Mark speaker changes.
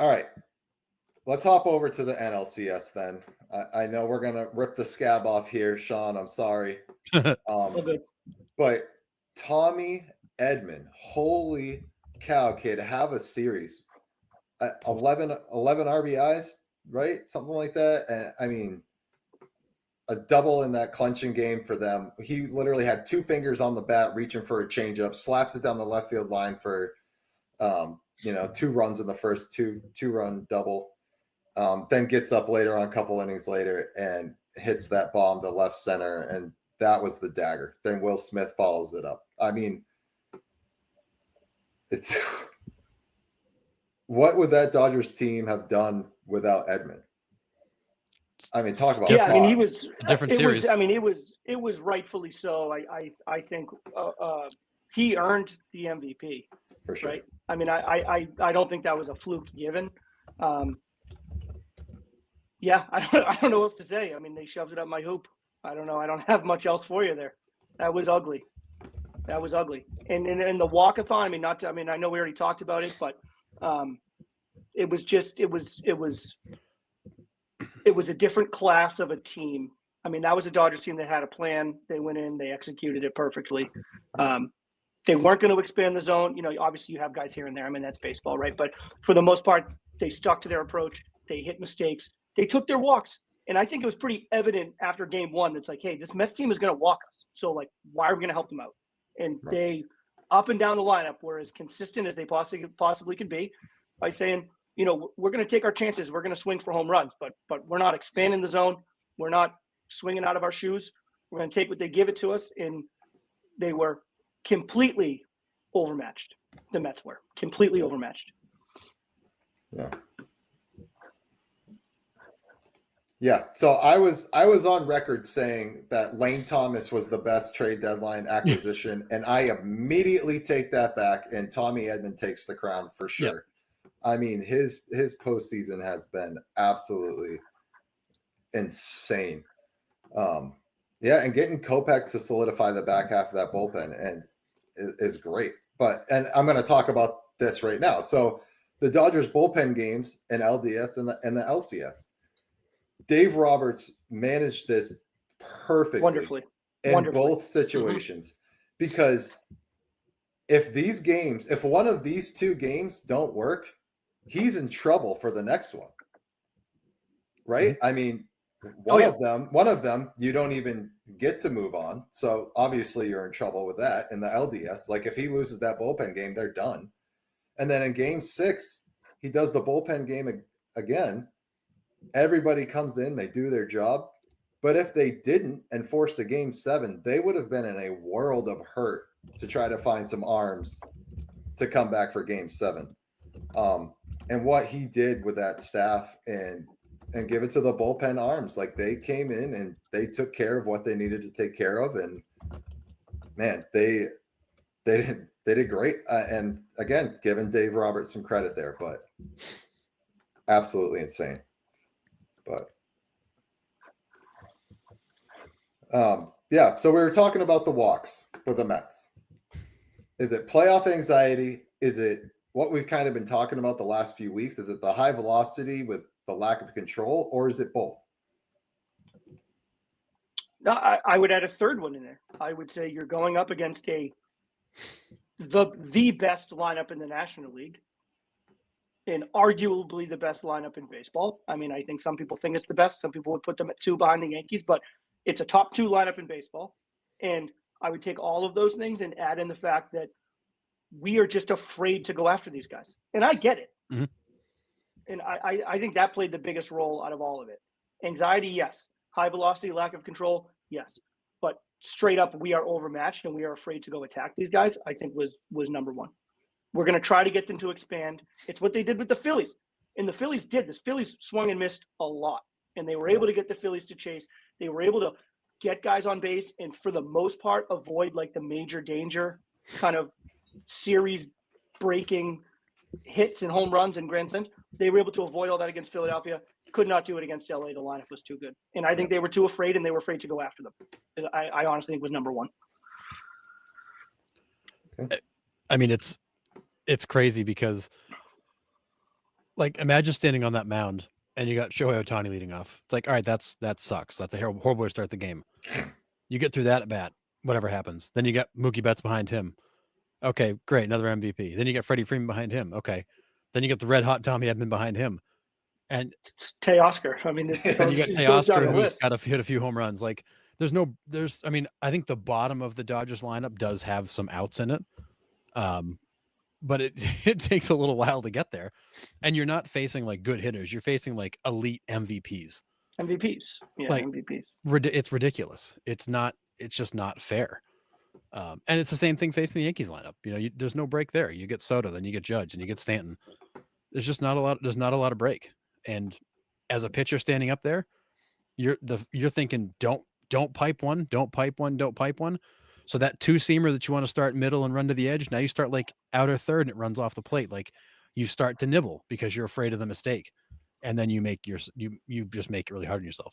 Speaker 1: All right. Let's hop over to the NLCS then. I know we're going to rip the scab off here, Sean. I'm sorry.
Speaker 2: Okay.
Speaker 1: But Tommy Edman, holy cow, kid, have a series. 11 RBIs, right? Something like that. And I mean, a double in that clinching game for them. He literally had two fingers on the bat reaching for a changeup, slaps it down the left field line for, 2 runs in the first two-run double. Then gets up later on, a couple innings later, and hits that bomb to left center, and that was the dagger. Then Will Smith follows it up. I mean, it's what would that Dodgers team have done without Edman? I mean, talk about
Speaker 2: he was
Speaker 3: a different series.
Speaker 2: It was rightfully so. I think he earned the MVP
Speaker 1: for sure.
Speaker 2: Right? I mean, I don't think that was a fluke given. I don't know what else to say. I mean, they shoved it up my hoop. I don't know. I don't have much else for you there. That was ugly. And the walkathon. I know we already talked about it, but it was a different class of a team. I mean, that was a Dodgers team that had a plan. They went in, they executed it perfectly. They weren't going to expand the zone. Obviously you have guys here and there. I mean, that's baseball, right? But for the most part, they stuck to their approach. They hit mistakes. They took their walks. And I think it was pretty evident after game one that's like, hey, this Mets team is going to walk us. So, why are we going to help them out? And They, up and down the lineup, were as consistent as they possibly could be by saying, we're going to take our chances. We're going to swing for home runs, but we're not expanding the zone. We're not swinging out of our shoes. We're going to take what they give it to us. And they were completely overmatched. The Mets were completely overmatched.
Speaker 1: Yeah. So I was on record saying that Lane Thomas was the best trade deadline acquisition, and I immediately take that back, and Tommy Edman takes the crown for sure. Yep. I mean, his postseason has been absolutely insane. And getting Kopech to solidify the back half of that bullpen is great. And I'm going to talk about this right now. So the Dodgers bullpen games in LDS and the LCS. Dave Roberts managed this perfectly,
Speaker 2: wonderfully
Speaker 1: in both situations, because if one of these two games don't work, he's in trouble for the next one, right? I mean, one of them, you don't even get to move on. So obviously you're in trouble with that in the LDS. Like if he loses that bullpen game, they're done. And then in game 6, he does the bullpen game again. Everybody comes in, they do their job. But if they didn't and forced a game 7, they would have been in a world of hurt to try to find some arms to come back for game 7. And what he did with that staff and give it to the bullpen arms, like they came in and they took care of what they needed to take care of. And man, they did great. And again, giving Dave Roberts some credit there, but absolutely insane. But so we were talking about the walks for the Mets. Is it playoff anxiety? Is it what we've kind of been talking about the last few weeks? Is it the high velocity with the lack of control, or is it both?
Speaker 2: No, I would add a third one in there. I would say you're going up against the best lineup in the National League, and arguably the best lineup in baseball. I mean, I think some people think it's the best. Some people would put them at 2 behind the Yankees, but it's a top 2 lineup in baseball. And I would take all of those things and add in the fact that we are just afraid to go after these guys. And I get it. Mm-hmm. And I think that played the biggest role out of all of it. Anxiety, yes. High velocity, lack of control, yes. But straight up, we are overmatched and we are afraid to go attack these guys, I think was number one. We're going to try to get them to expand. It's what they did with the Phillies. And the Phillies did this. Phillies swung and missed a lot. And they were able to get the Phillies to chase. They were able to get guys on base and for the most part avoid like the major danger kind of series breaking hits and home runs and grand slams. They were able to avoid all that against Philadelphia. Could not do it against LA. The lineup was too good. And I think they were too afraid and they were afraid to go after them. I honestly think was number one.
Speaker 3: Okay. I mean, it's crazy because Like, imagine standing on that mound and you got Shohei Ohtani leading off. It's like, all right, that sucks. That's a horrible way to start the game. You get through that at bat, whatever happens. Then you got Mookie Betts behind him. Okay, great, another MVP. Then you get Freddie Freeman behind him. Okay. Then you get the red hot Tommy Edman behind him. And
Speaker 2: Teoscar. I mean, it's
Speaker 3: you
Speaker 2: goes,
Speaker 3: got
Speaker 2: it goes down
Speaker 3: Teoscar,
Speaker 2: the
Speaker 3: who's
Speaker 2: list.
Speaker 3: got hit a few home runs. Like, I mean, I think the bottom of the Dodgers lineup does have some outs in it. But it takes a little while to get there. And you're not facing like good hitters. You're facing like elite MVPs.
Speaker 2: MVPs. Yeah,
Speaker 3: Like,
Speaker 2: MVPs.
Speaker 3: It's ridiculous. It's just not fair. And it's the same thing facing the Yankees lineup. You know, there's no break there. You get Soto, then you get Judge, and you get Stanton. There's just not a lot. There's not a lot of break. And as a pitcher standing up there, you're thinking, don't pipe one, don't pipe one, don't pipe one. So that two-seamer that you want to start middle and run to the edge, now you start like outer third and it runs off the plate. Like, you start to nibble because you're afraid of the mistake, and then you just make it really hard on yourself.